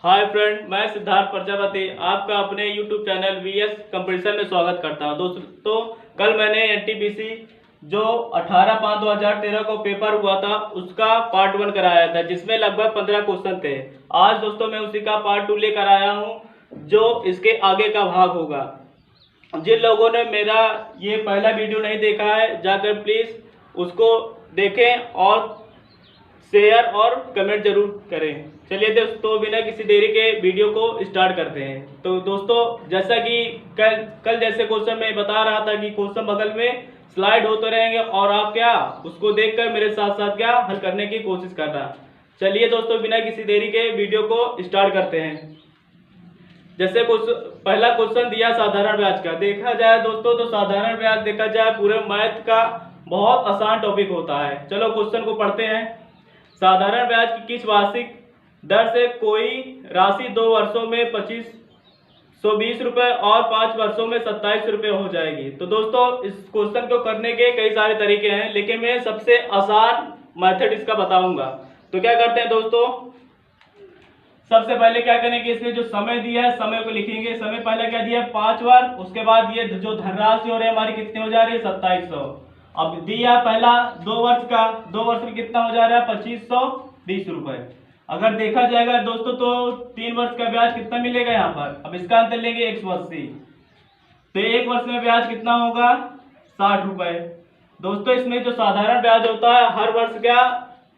Hi friend, मैं सिद्धार्थ प्रजापति आपका अपने यूट्यूब चैनल वीएस कंपटीशन में स्वागत करता हूं। दोस्तों, कल मैंने एनटीपीसी जो 18/5/2013 को पेपर हुआ था उसका पार्ट 1 कराया था, जिसमें लगभग 15 क्वेश्चन थे। आज दोस्तों मैं उसी का पार्ट 2 लेकर आया हूं, जो इसके आगे का भाग होगा। जिन लोगों ने मेरा ये पहला वीडियो नहीं देखा है, जाकर प्लीज़ उसको देखें और शेयर और कमेंट जरूर करें। चलिए दोस्तों, बिना किसी देरी के वीडियो को स्टार्ट करते हैं। तो दोस्तों, जैसा कि कल जैसे क्वेश्चन में बता रहा था कि क्वेश्चन बगल में स्लाइड होते रहेंगे और आप क्या उसको देखकर मेरे साथ साथ क्या हल करने की कोशिश करना। चलिए दोस्तों, बिना किसी देरी के वीडियो को स्टार्ट करते हैं। जैसे पहला क्वेश्चन दिया साधारण ब्याज का। देखा जाए दोस्तों तो साधारण ब्याज देखा जाए पूरे मैथ का बहुत आसान टॉपिक होता है। चलो क्वेश्चन को पढ़ते हैं। साधारण ब्याज की किस वार्षिक दर से कोई राशि 2 वर्षों में 2520 रुपये और 5 वर्षों में 27 रुपये हो जाएगी। तो दोस्तों, इस क्वेश्चन को करने के कई सारे तरीके हैं, लेकिन मैं सबसे आसान मेथड इसका बताऊंगा। तो क्या करते हैं दोस्तों, सबसे पहले क्या करेंगे, इसमें जो समय दिया है समय को लिखेंगे। समय पहले क्या दिया है 5 बार, उसके बाद ये जो धनराशि हो रही है हमारी कितनी हो जा रही है 2700। अब दिया पहला 2 वर्ष का, 2 वर्ष में कितना हो जा रहा है 2520 रुपए। अगर देखा जाएगा दोस्तों तो 3 वर्ष का ब्याज कितना मिलेगा यहाँ पर। अब इसका अंतर लेंगे 180, तो 1 वर्ष में ब्याज कितना होगा 60 रुपए। दोस्तों, इसमें जो साधारण ब्याज होता है हर वर्ष का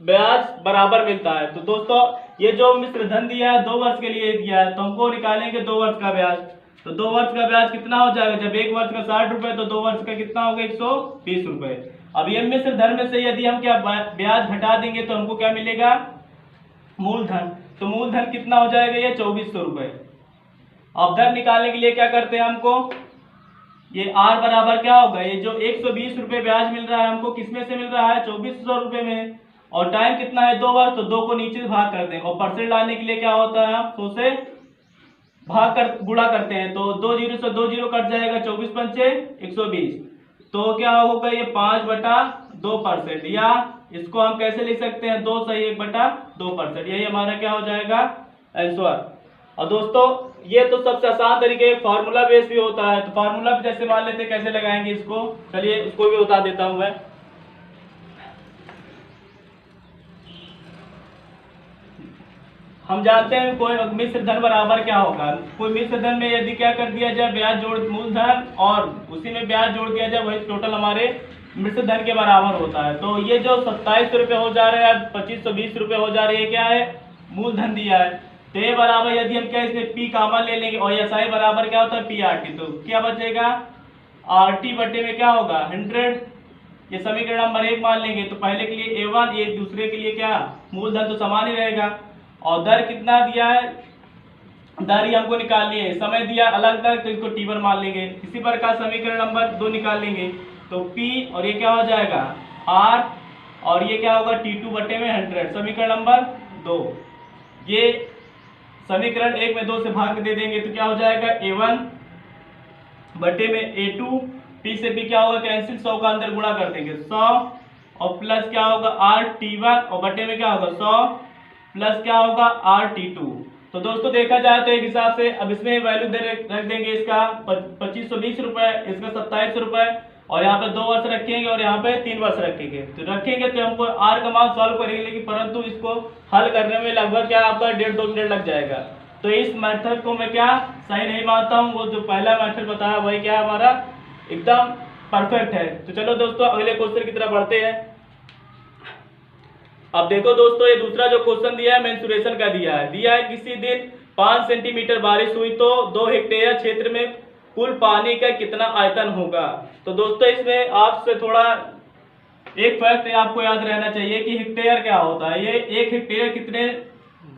ब्याज बराबर मिलता है। तो दोस्तों, ये जो मिश्र धन दिया है 2 वर्ष के लिए दिया है, तो हमको निकालेंगे 2 वर्ष का ब्याज। तो 2 वर्ष का ब्याज कितना हो जाएगा, जब 1 वर्ष का 60 रुपए तो 2 वर्ष का कितना होगा 120 रुपए। अब ये मिश्र धन में से यदि हम क्या ब्याज घटा देंगे तो हमको क्या मिलेगा मूलधन। तो मूलधन कितना हो जाएगा ये 2400 रुपए। अब दर निकालने के लिए क्या करते हैं, हमको ये आर बराबर क्या होगा, ये जो 120 रुपए ब्याज मिल रहा है हमको किसमें से मिल रहा है 2400 रुपए में, और टाइम कितना है 2 वर्ष, तो 2 को नीचे भाग करते हैं। और परसेंट लाने के लिए क्या होता है, हम 100 से भाग कर गुणा करते हैं। तो 2 जीरो से 2 जीरो कट जाएगा, 24 पंचे 120। तो क्या होगा ये 5/2%, या इसको हम कैसे लिख सकते हैं 2 सही 1/2%। यही हमारा क्या हो जाएगा आंसर। और दोस्तों, ये तो सबसे आसान तरीके फार्मूला बेस भी होता है। तो फार्मूला जैसे मान लेते कैसे लगाएंगे इसको, चलिए उसको भी बता देता हूं मैं। हम जानते हैं कोई मिश्र धन बराबर क्या होगा। कोई मिश्र धन में यदि क्या कर दिया जाए ब्याज जोड़ मूलधन और उसी में ब्याज जोड़ दिया जाए, वही टोटल हमारे मिश्र धन के बराबर होता है। तो ये जो 2700 रुपये हो जा रहे हैं 2520 रुपये हो जा रही है, क्या है मूलधन दिया है। तो ये बराबर यदि हम क्या इसमें पी कॉमन ले लेंगे और एस आई बराबर क्या होता है पी आर टी, तो क्या बचेगा आर टी बटे में क्या होगा 100। ये समीकरण नंबर 1 मान लेंगे। तो पहले के लिए A1, ये दूसरे के लिए क्या मूलधन तो समान ही रहेगा। और दर कितना दिया है, दर ही हमको निकालनी है। समय दिया अलग दर, तो इसको T1 मान लेंगे। इसी प्रकार समीकरण नंबर 2 निकाल लेंगे। तो P और ये क्या हो जाएगा R, और ये क्या होगा T2 बटे में 100। समीकरण नंबर 2, ये समीकरण 1 में 2 से भाग दे देंगे तो क्या हो जाएगा A1 बटे में A2। P से P क्या होगा कैंसिल, 100 का अंदर गुणा कर देंगे 100, और प्लस क्या होगा RT1 और बटे में क्या होगा 100 प्लस क्या होगा RT2। तो दोस्तों देखा जाए तो एक हिसाब से अब इसमें वैल्यू रख देंगे इसका 2520 रुपए, इसका 2700 रुपए, और यहाँ पे 2 वर्ष रखेंगे और यहाँ पे 3 वर्ष रखेंगे। तो रखेंगे तो हमको R का मान सॉल्व करेंगे, लेकिन परंतु इसको हल करने में लगभग क्या आपका 1.5-2 मिनट लग जाएगा। तो इस मेथड को मैं क्या सही नहीं मानता हूँ। वो जो पहला मेथड बताया वही क्या हमारा एकदम परफेक्ट है। तो चलो दोस्तों अगले क्वेश्चन की तरफ बढ़ते हैं। अब देखो दोस्तों, ये दूसरा जो क्वेश्चन दिया है मेंसुरेशन का दिया है किसी दिन 5 सेंटीमीटर बारिश हुई तो 2 हेक्टेयर क्षेत्र में कुल पानी का कितना आयतन होगा। तो दोस्तों, इसमें आपसे थोड़ा एक फैक्ट आपको याद रहना चाहिए कि हेक्टेयर क्या होता है। ये 1 हेक्टेयर कितने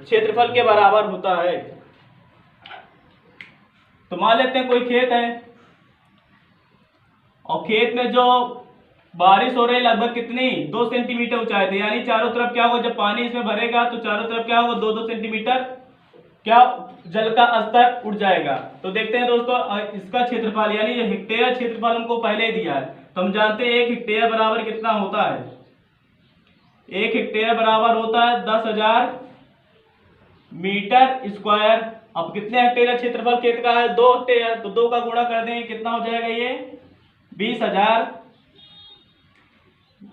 क्षेत्रफल के बराबर होता है। तो मान लेते हैं कोई खेत है, और खेत में जो बारिश हो रही है लगभग कितनी 2 सेंटीमीटर ऊंचाई थी, यानी चारों तरफ क्या होगा जब पानी इसमें भरेगा तो चारों तरफ क्या होगा 2-2 सेंटीमीटर क्या जल का स्तर उठ जाएगा। तो देखते हैं दोस्तों, इसका क्षेत्रफल यानी हेक्टेयर क्षेत्रफल हमको पहले ही दिया है। तो हम जानते हैं 1 हेक्टेयर बराबर कितना होता है, 1 हेक्टेयर बराबर होता है 10,000 मीटर स्क्वायर। अब कितने हेक्टेयर क्षेत्रफल खेत का है? 2 हेक्टेयर, तो 2 का गुणा कर देंगे, कितना हो जाएगा ये? 20,000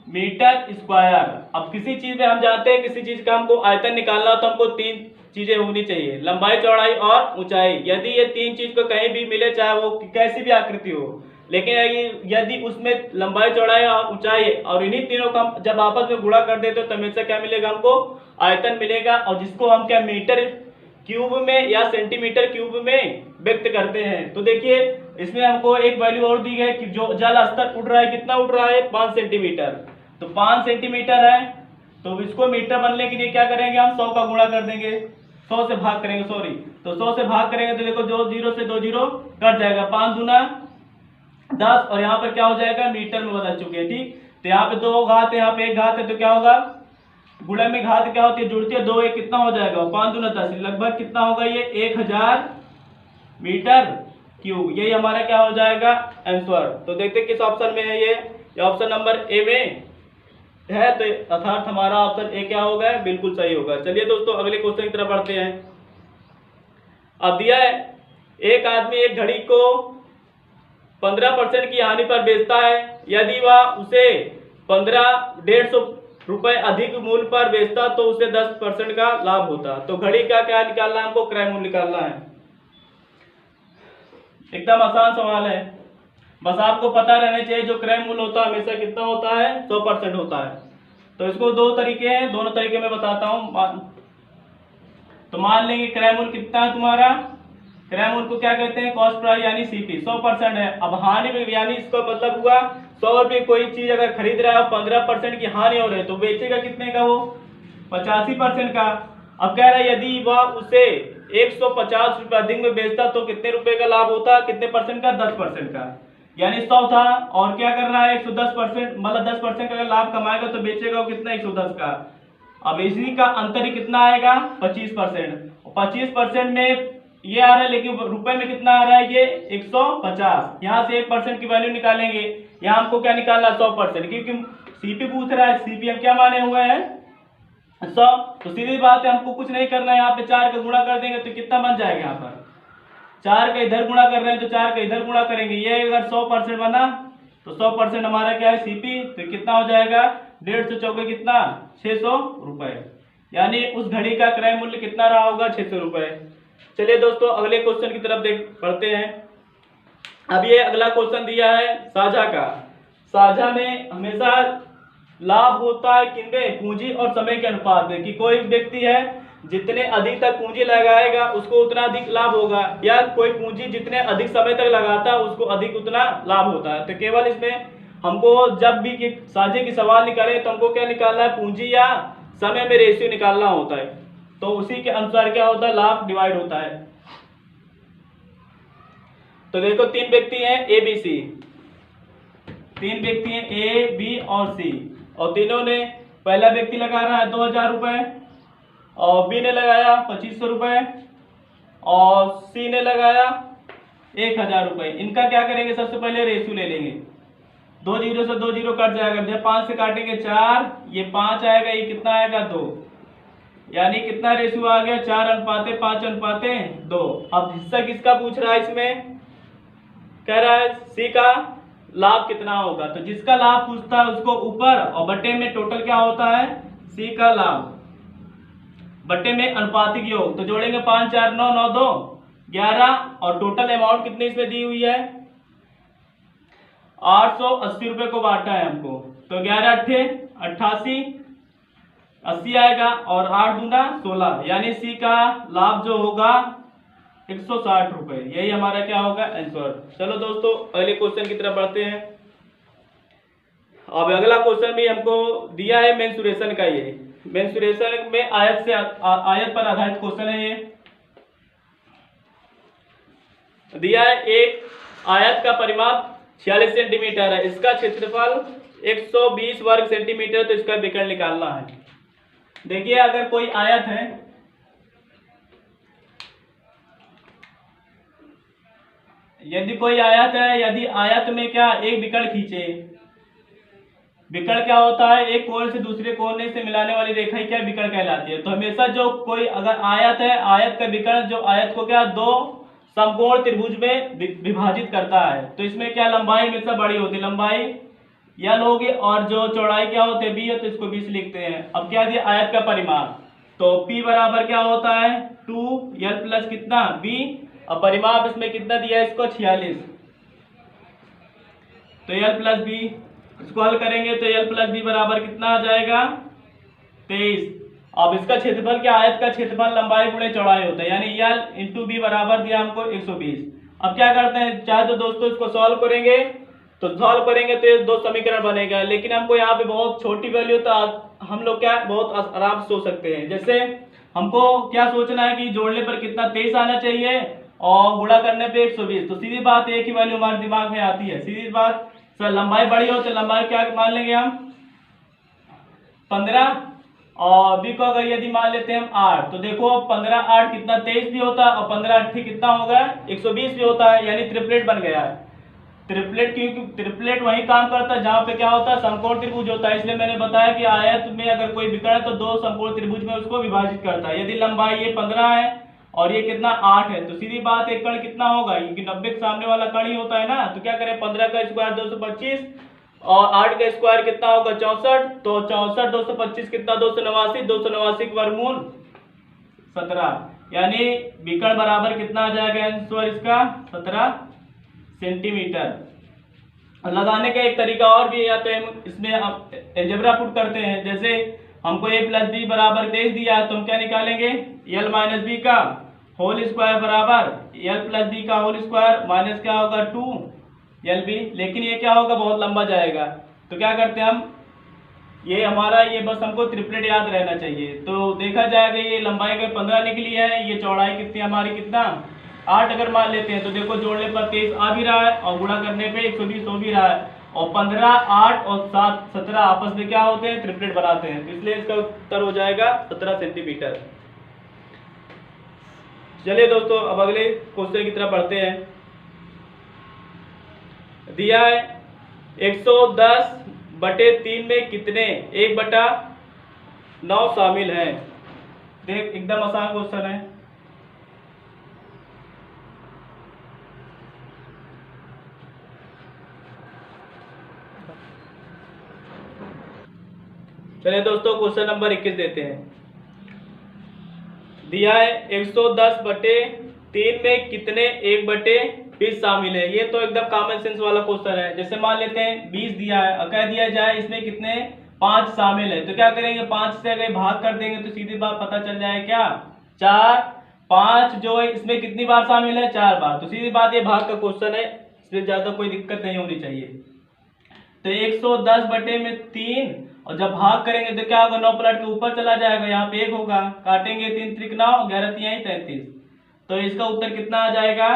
मीटर स्क्वायर। अब किसी चीज में हम जानते हैं, किसी चीज का हमको आयतन निकालना हो तो हमको 3 चीजें होनी चाहिए, लंबाई, चौड़ाई और ऊंचाई। यदि ये 3 चीज को कहीं भी मिले, चाहे वो कैसी भी आकृति हो, लेकिन यदि उसमें लंबाई, चौड़ाई और ऊंचाई और इन्हीं तीनों का जब आपस में गुणा कर देते हो तो हमेशा क्या मिलेगा? हमको आयतन मिलेगा, और जिसको हम क्या मीटर क्यूब में या सेंटीमीटर क्यूब में व्यक्त करते हैं। तो देखिए इसमें हमको एक वैल्यू और दी है कि जो जल स्तर उठ रहा है, कितना उठ रहा है? 5 सेंटीमीटर। तो 5 सेंटीमीटर है, तो इसको मीटर बनने के लिए क्या करेंगे? हम 100 का गुणा कर देंगे, 100 से भाग करेंगे, सॉरी, तो 100 से भाग करेंगे तो देखो 2 जीरो से 2 जीरो कट जाएगा, 5 दूना 10, और यहाँ पर क्या हो जाएगा? मीटर में बदल चुके हैं। ठीक, तो यहाँ पे 2 घात है, यहाँ पे 1 घात है, तो क्या होगा? गुणा में घात क्या होती है? जुड़ती है, 2 1 कितना हो जाएगा? 5 दूना 10, लगभग कितना होगा ये? 1000 मीटर क्यूब। यही हमारा क्या हो जाएगा? आंसर। तो देखते किस ऑप्शन में है ये ऑप्शन नंबर ए में है, तो अर्थात हमारा ऑप्शन ए क्या होगा? बिल्कुल सही होगा। चलिए दोस्तों अगले क्वेश्चन की तरफ बढ़ते हैं। अब दिया है, एक आदमी एक घड़ी को 15% की हानि पर बेचता है। यदि वह उसे 1,500 रुपए अधिक मूल्य पर बेचता तो उसे 10% का लाभ होता। तो घड़ी का क्या निकालना है हमको? क्रय मूल्य निकालना है। एकदम आसान सवाल है, बस आपको पता रहना चाहिए जो क्रय मूल्य होता है हमेशा कितना होता है? 100% होता है। तो इसको 2 तरीके हैं, दोनों तरीके में बताता हूं। तो मान लेंगे क्रय मूल्य कितना है तुम्हारा? क्रय मूल्य को क्या कहते हैं? कॉस्ट प्राइस यानी सीपी, 100% है। अब हानि में यानी इसका मतलब हुआ 100 रुपये कोई चीज अगर खरीद रहा है और 15% की हानि हो रही है तो बेचेगा कितने का? वो 85% का। अब कह रहा है यदि वह उसे 150 रुपये अधिक में बेचता तो कितने रुपए का लाभ होता? कितने परसेंट का? 10% का। यानी 100 था और क्या कर रहा है? 110%, मतलब 10% का अगर लाभ कमाएगा तो बेचेगा वो कितना? 110 का। अब इसी का अंतर ही कितना आएगा? 25%। 25% में ये आ रहा है, लेकिन रुपए में कितना आ रहा है? ये 150। यहाँ से 1% की वैल्यू निकालेंगे, यहाँ हमको क्या निकालना? 100%, क्योंकि सीपी पूछ रहा है, सीपी हम क्या माने हुए हैं? 100। तो सीधी बात है, हमको कुछ नहीं करना है, यहाँ पे 4 का गुणा कर देंगे तो कितना बन जाएगा? यहाँ पर 4 का इधर गुणा कर रहे हैं तो 4 का इधर गुणा करेंगे। ये अगर 100% बना तो 100% हमारा क्या है? सीपी। तो कितना हो जाएगा? 150 चौके कितना? 600 रुपए। यानी उस घड़ी का क्रय मूल्य कितना रहा होगा? 600 रुपए। चलिए दोस्तों अगले क्वेश्चन की तरफ बढ़ते हैं। अब ये अगला क्वेश्चन दिया है साझा का। साझा में हमेशा लाभ होता है किनमें? पूंजी और समय के अनुपात में, कि कोई व्यक्ति है जितने अधिक तक पूंजी लगाएगा उसको उतना अधिक लाभ होगा, या कोई पूंजी जितने अधिक समय तक लगाता है उसको अधिक उतना लाभ होता है। तो केवल इसमें हमको जब भी साझे की सवाल निकाले तो हमको क्या निकालना है? पूंजी या समय में रेशियो निकालना होता है। तो उसी के अनुसार क्या होता है? लाभ डिवाइड होता है। तो देखो 3 व्यक्ति हैं ए बी सी, 3 व्यक्ति हैं ए बी और सी, और तीनों ने, पहला व्यक्ति लगा रहा है 2000 रुपए, और बी ने लगाया 2500 रुपए, और सी ने लगाया 1000 रुपए। इनका क्या करेंगे? सबसे पहले रेशियो ले लेंगे, 2 जीरो से 2 जीरो कट जाएगा, जब 5 से काटेंगे 4, ये 5 आएगा, ये कितना आएगा? 2। यानी कितना रेशियो आ गया? 4:5:2। अब हिस्सा किसका पूछ रहा है? इसमें कह रहा है सी का लाभ कितना होगा। तो जिसका लाभ पूछता है उसको ऊपर, और बटे में टोटल क्या होता है? सी का लाभ बटे में अनुपातिक योग। तो जोड़ेंगे 5 4 9 9 2 11, और टोटल अमाउंट कितनी इसमें दी हुई है? 880 रुपए को बांटा है हमको, तो 11 8 88, 80 आएगा, और 8 दूना 16, यानी सी का लाभ जो होगा 160 रुपए। यही हमारा क्या होगा? आंसर। चलो दोस्तों अगले क्वेश्चन की तरफ बढ़ते हैं। अब अगला क्वेश्चन भी हमको दिया है मेंसुरेशन का। ये मेंसुरेशन में आयत पर आधारित क्वेश्चन है। ये दिया है एक आयत का परिमाप 46 सेंटीमीटर है, इसका क्षेत्रफल 120 वर्ग सेंटीमीटर, तो इसका विकर्ण निकालना है। देखिए अगर कोई आयत है, यदि कोई आयत है, यदि आयत में क्या एक विकर्ण खींचे, विकर्ण क्या होता है, एक कोण से दूसरे कोने से मिलाने वाली रेखा ही क्या विकर्ण कहलाती है। तो हमेशा जो कोई अगर आयत है, आयत का विकर्ण जो आयत को क्या दो समकोण त्रिभुज में विभाजित करता है। तो इसमें क्या लंबाई हमेशा बड़ी होती है, लंबाई यल होगी और जो चौड़ाई क्या होती है बी है, तो इसको 20 लिखते हैं। अब क्या दिया आयत का परिमाण, तो P बराबर क्या होता है 2l प्लस कितना b, और परिमाप इसमें कितना दिया है इसको 46, तो l प्लस b, इसको हल करेंगे तो l प्लस b बराबर कितना आ जाएगा 23। अब इसका क्षेत्रफल क्या, आयत का क्षेत्रफल लंबाई गुणे चौड़ाई होता है, यानी l इंटू बी बराबर दिया हमको 120। अब क्या करते हैं, चाहे तो दोस्तों इसको सॉल्व करेंगे तो ये दो समीकरण बनेगा, लेकिन हमको यहाँ पे बहुत छोटी वैल्यू तो हम लोग क्या बहुत आराम से सोच सकते हैं। जैसे हमको क्या सोचना है कि जोड़ने पर कितना 23 आना चाहिए और गुणा करने पे 120, तो सीधी बात एक ही वैल्यू हमारे दिमाग में आती है, सीधी बात। सर लंबाई बड़ी हो तो लंबाई क्या मान लेंगे हम 15, और बी को अगर यदि मान लेते हैं हम 8, तो देखो 15 8 कितना 23 भी होता है और 15 8 कितना होगा 120 भी होता है, यानी ट्रिपलेट बन गया है। ट्रिपलेट क्योंकि ट्रिपलेट वही काम करता है जहां पे क्या होता है समकोण त्रिभुज होता है, इसलिए मैंने बताया कि आयत में अगर कोई विकर्ण है तो दो समकोण त्रिभुज में उसको विभाजित करता है। यदि लंबाई ये 15 है और ये कितना 8 है, तो सीधी बात एक कण कितना होगा, क्योंकि 90 के सामने वाला कण ही होता है ना, तो क्या करें 15 का स्क्वायर 225 और 8 का स्क्वायर कितना होगा 64, तो 64 225 कितना 289, 289 के वर्गमूल 17, यानी विकर्ण बराबर कितना आ जाएगा आंसर इसका 17 सेंटीमीटर। लगाने का एक तरीका और भी है, तो हम इसमें अलजेब्रा पुट करते हैं। जैसे हमको a प्लस बी बराबर 23 दिया है, तो हम क्या निकालेंगे l माइनस बी का होल स्क्वायर बराबर l प्लस बी का होल स्क्वायर माइनस क्या होगा 2l बी, लेकिन ये क्या होगा बहुत लंबा जाएगा, तो क्या करते हैं हम ये हमारा ये बस हमको ट्रिपलेट याद रहना चाहिए। तो देखा जाएगा ये लंबाई अगर 15 निकली है, ये चौड़ाई कितनी हमारी कितना 8 अगर मान लेते हैं, तो देखो जोड़ने पर 23 आ भी रहा है और गुणा करने पे 120 हो भी रहा है, और 15 8 और 7 17 आपस में क्या होते हैं ट्रिपलेट बनाते हैं, तो इसलिए इसका उत्तर हो जाएगा 17 सेंटीमीटर। चलिए दोस्तों अब अगले क्वेश्चन की तरफ बढ़ते हैं। दिया है 110/3 में कितने 1/9 शामिल हैं। देख एकदम आसान क्वेश्चन है। चलिए दोस्तों क्वेश्चन नंबर 21 देते हैं। दिया है 110/3 में कितने 1/20 शामिल है। ये तो एकदम कॉमन सेंस वाला क्वेश्चन है। जैसे मान लेते हैं 20 दिया है और कह दिया जाए इसमें कितने 5 शामिल है, तो क्या करेंगे 5 से अगर भाग कर देंगे तो सीधी बात पता चल जाए क्या 4। 5 जो है इसमें कितनी बार शामिल है 4 बार, तो सीधी बात ये भाग का क्वेश्चन है, इसमें ज्यादा कोई दिक्कत नहीं होनी चाहिए। तो 110/3 और जब भाग करेंगे तो क्या होगा 9 पलट के ऊपर चला जाएगा, यहाँ पे 1 होगा, काटेंगे 3 त्रिक 9 11 3 33, तो इसका उत्तर कितना आ जाएगा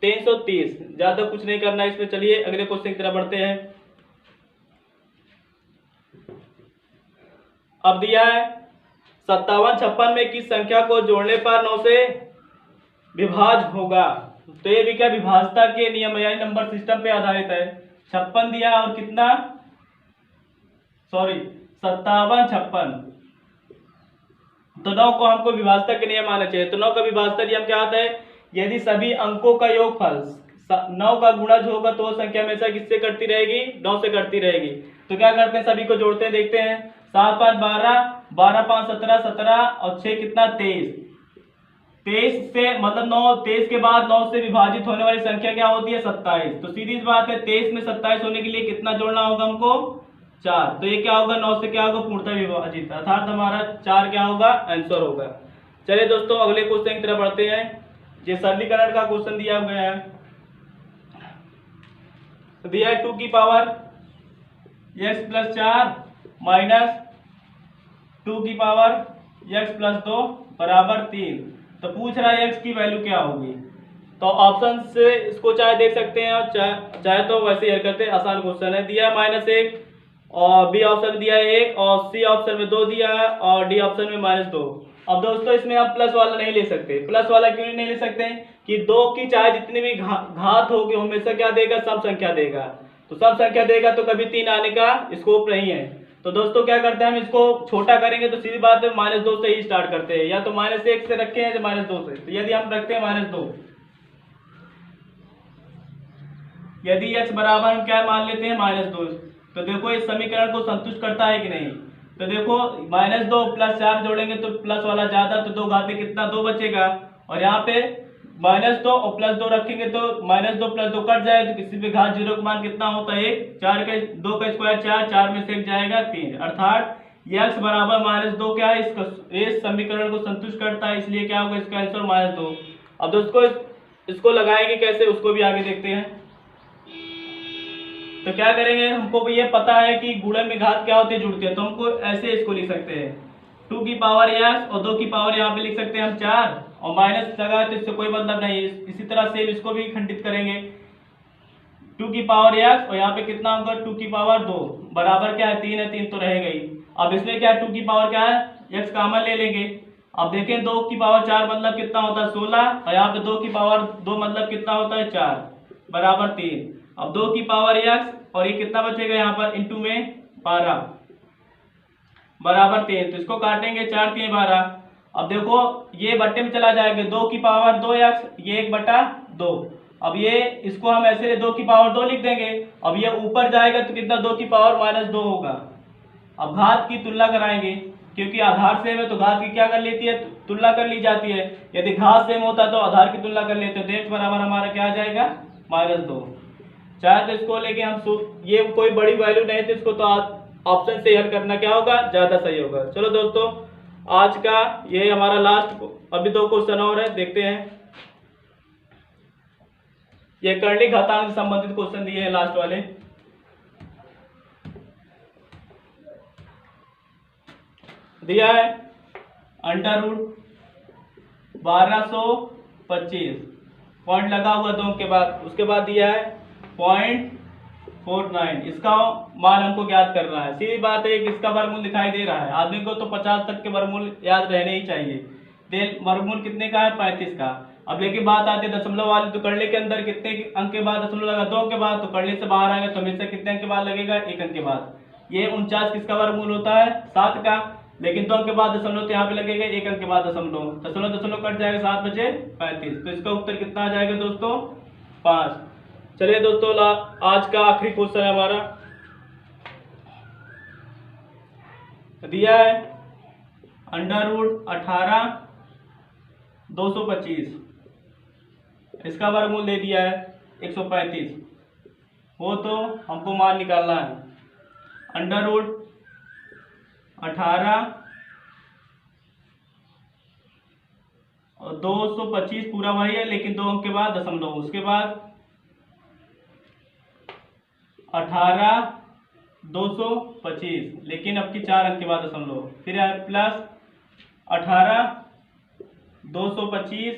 330। ज्यादा कुछ नहीं करना इसमें। चलिए अगले क्वेश्चन की तरफ बढ़ते हैं। अब दिया है 57 56 में किस संख्या को जोड़ने पर 9 से विभाज्य होगा। तो ये भी क्या विभाज्यता के नियम यानी नंबर सिस्टम पे आधारित है। 56 दिया और कितना 57 56, तो 9 को हमको विभाज्यता के नियम आना चाहिए। तो 9 का विभाज्यता नियम क्या आता है, यदि सभी अंकों का योगफल 9 का गुणज होगा तो वो संख्या हमेशा किससे कटती रहेगी 9 से कटती रहेगी। तो क्या करते हैं सभी को जोड़ते हैं, देखते हैं 7 5 12 12 5 17 17 और 6 कितना 23। 23 से मतलब 9 23 के बाद 9 से विभाजित होने वाली संख्या क्या होती है 27। तो सीधी बात है 23 में 27 होने के लिए कितना जोड़ना होगा हमको 4। तो ये क्या होगा 9 से क्या होगा पूर्णतः विभाजित, अर्थात हमारा 4 क्या होगा आंसर होगा। चलिए दोस्तों अगले क्वेश्चन की तरफ बढ़ते हैं। ये सरलीकरण का क्वेश्चन दिया गया है। दिया है 2 की पावर x प्लस 4 माइनस 2 की पावर x प्लस 2 बराबर 3। तो पूछ रहा है x की वैल्यू क्या होगी। तो ऑप्शन से इसको चाहे देख सकते हैं और चाहे तो वैसे हल करते हैं, आसान क्वेश्चन है। दिया है -1 और बी ऑप्शन में दिया है 1 और सी ऑप्शन में 2 दिया है और डी ऑप्शन में -2। अब दोस्तों इसमें आप प्लस वाला नहीं ले सकते। प्लस वाला क्यों नहीं ले सकते कि 2 की चाहे जितनी भी घात होगी हमेशा क्या देगा सम संख्या देगा। तो सम संख्या देगा तो कभी 3 आने का स्कोप नहीं है। तो दोस्तों क्या करते हैं, हम इसको छोटा करेंगे तो सीधी बात है -2 से ही स्टार्ट करते हैं, या तो -1 से रखें या -2 से। तो यदि हम रखते हैं -2, यदि x बराबर हम क्या मान लेते हैं -2, तो देखो इस समीकरण को संतुष्ट करता है कि नहीं। तो देखो -2 प्लस 4 जोड़ेंगे तो प्लस वाला ज्यादा, तो 2 घाते कितना 2 बचेगा, और यहाँ पे -2 और +2 रखेंगे तो -2 + 2 कट जाए, तो किसी भी घात 0 का मान कितना होता है 1, 4 के 2 का स्क्वायर 4, 4 में से 1 जाएगा 3, अर्थात x बराबर -2 क्या है, इस समीकरण को संतुष्ट करता है, इसलिए क्या होगा इसका आंसर -2। अब दोस्तों इसको लगाएंगे कैसे उसको भी आगे देखते हैं। तो क्या करेंगे, हमको भी ये पता है कि गुणन में घात क्या होती है, जुड़ती है, तो हमको ऐसे इसको लिख सकते हैं 2 की पावर x और 2 की पावर यहाँ पे लिख सकते हैं हम 4, और माइनस लगा तो इससे कोई मतलब नहीं है। इसी तरह से इसको भी खंडित करेंगे 2 की पावर x और यहाँ पे कितना होगा 2 की पावर 2 बराबर क्या है 3 है, 3 तो रहेगा ही। अब इसमें क्या है 2 की पावर क्या है x कॉमन ले लेंगे। अब देखें 2 की पावर 4 मतलब कितना होता है 16, और यहाँ पे 2 की पावर 2 मतलब कितना होता है 4 बराबर 3। अब 2 की पावर x और ये कितना बचेगा यहाँ पर इंटू में 12 बराबर 3, तो इसको काटेंगे 4 3 12। अब देखो ये बट्टे में चला जाएगा 2 की पावर 2x, ये 1/2। अब ये इसको हम ऐसे 2 की पावर 2 लिख देंगे। अब ये ऊपर जाएगा तो कितना 2 की पावर -2 होगा। अब घात की तुलना कराएंगे, क्योंकि आधार सेम है तो घात की क्या कर लेती है तुलना कर ली जाती है। यदि घात सेम होता तो आधार की तुलना कर लेते हैं, तो x बराबर हमारा क्या आ जाएगा -2। चाहे तो इसको लेके हम ये कोई बड़ी वैल्यू नहीं तो इसको तो ऑप्शन से हल करना क्या होगा ज्यादा सही होगा। चलो दोस्तों आज का ये हमारा लास्ट, अभी 2 क्वेश्चन और है देखते हैं। ये कर्णिक घातांक से संबंधित क्वेश्चन दिए हैं लास्ट वाले। दिया है √1225 पॉइंट लगा हुआ 2 के बाद, उसके बाद दिया है 0.49, इसका मान हमको ज्ञात करना है। सीधी बात है कि इसका वर्गमूल दिखाई दे रहा है, आदमी को तो 50 तक के वर्गमूल याद रहने ही चाहिए। वर्गमूल कितने का है 35 का। अब लेकिन बात आती है दशमलव वाली, तो करने के अंदर कितने अंक के बाद दशमलव लगा 2 अंक के बाद, तो करने से बाहर आएगा तो हमेशा कितने अंक के बाद लगेगा 1 अंक के बाद। ये 49 किसका वर्गमूल होता है 7 का, लेकिन 2 अंक के बाद दशमलव तो यहाँ पे लगेगा 1 अंक के बाद दशमलव, दशमलव दशमलव कट जाएगा 7 बचे 35, तो इसका उत्तर कितना आ जाएगा दोस्तों 5। चलिए दोस्तों आज का आखिरी क्वेश्चन है हमारा, दिया है √18 इसका वर्गमूल दे दिया है 135, वो तो हमको मान निकालना है। √18 और 225 पूरा वही है, लेकिन 2 अंक के बाद दशमलव, उसके बाद 18,225, लेकिन अब की 4 अंक के बाद दशमलव, फिर प्लस 18,225,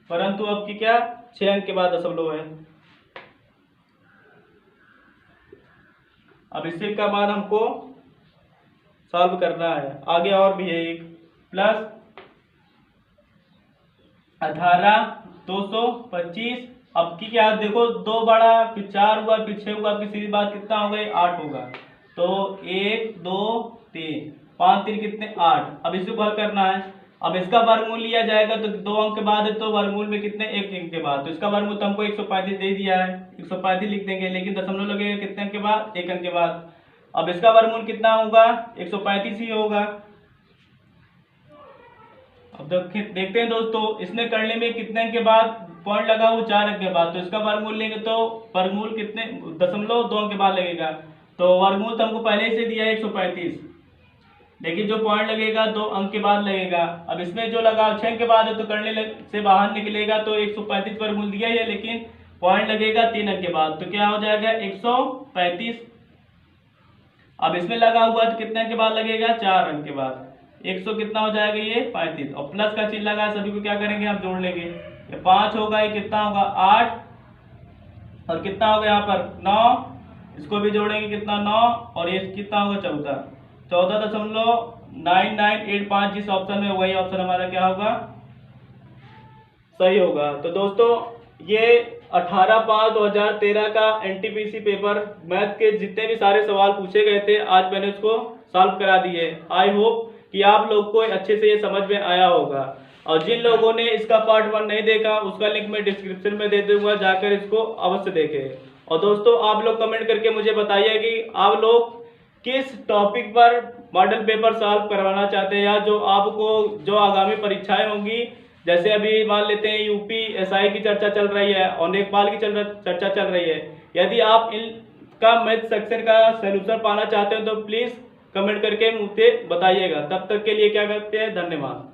परंतु अब की क्या 6 अंक के बाद दशमलव है। अब इसी का मान हमको सॉल्व करना है। आगे और भी है एक, प्लस 18,225, अब की क्या देखो 2 बड़ा फिर 4 हुआ फिर 6 हुआ, फिर सीधी बात कितना हो गई 8 होगा, तो 1 2 3 5 3 कितने 8। अब इसे हल करना है। अब इसका वर्गमूल लिया जाएगा तो 2 अंक के बाद है, तो वर्गमूल में कितने 1 अंक के बाद, तो इसका वर्गमूल तो हमको 135 दे दिया है, 135 लिख देंगे, लेकिन दशमलव लगेगा कितने अंक के बाद 1 अंक के बाद। अब इसका वर्गमूल कितना होगा 135 ही होगा। अब देखते हैं दोस्तों इसने करने में कितने अंक के बाद पॉइंट लगा हुआ 4 अंक के बाद, तो इसका वर्गमूल लेंगे तो वर्गमूल कितने दशमलव 2 अंक के बाद लगेगा, तो वर्गमूल तो हमको पहले ही से दिया है 135, लेकिन जो पॉइंट लगेगा 2 अंक के बाद लगेगा। अब इसमें जो लगा 6 अंक के बाद है तो करने से बाहर निकलेगा, तो 135 वर्गमूल दिया ही है, लेकिन पॉइंट लगेगा 3 अंक के बाद, तो क्या हो जाएगा 135। अब इसमें लगा हुआ तो कितने अंक के बाद लगेगा 4 अंक के बाद, 100 कितना हो जाएगा ये 35, और प्लस का चिन्ह लगा सभी को क्या करेंगे हम जोड़ लेंगे, ये 5 होगा, ये कितना होगा 8, और कितना होगा यहाँ पर 9, इसको भी जोड़ेंगे कितना 9, और ये कितना होगा 14.9985, जिस ऑप्शन में वही ऑप्शन हमारा क्या होगा सही होगा। तो दोस्तों ये 18/5/2013 का एनटीपीसी पेपर मैथ के जितने भी सारे सवाल पूछे गए थे आज मैंने उसको सॉल्व करा दिए। आई होप कि आप लोग को अच्छे से ये समझ में आया होगा। और जिन लोगों ने इसका पार्ट 1 नहीं देखा उसका लिंक मैं डिस्क्रिप्शन में दे दूंगा, जाकर इसको अवश्य देखें। और दोस्तों आप लोग कमेंट करके मुझे बताइए कि आप लोग किस टॉपिक पर मॉडल पेपर सॉल्व करवाना चाहते हैं, या जो आपको जो आगामी परीक्षाएं होंगी, जैसे अभी मान लेते हैं यूपी एसआई की चर्चा चल रही है और लेखपाल की चर्चा चल रही है। यदि आप इनका मैथ सेक्शन का सलूशन पाना चाहते हो तो प्लीज़ कमेंट करके मुझे बताइएगा। तब तक के लिए क्या करते हैं, धन्यवाद।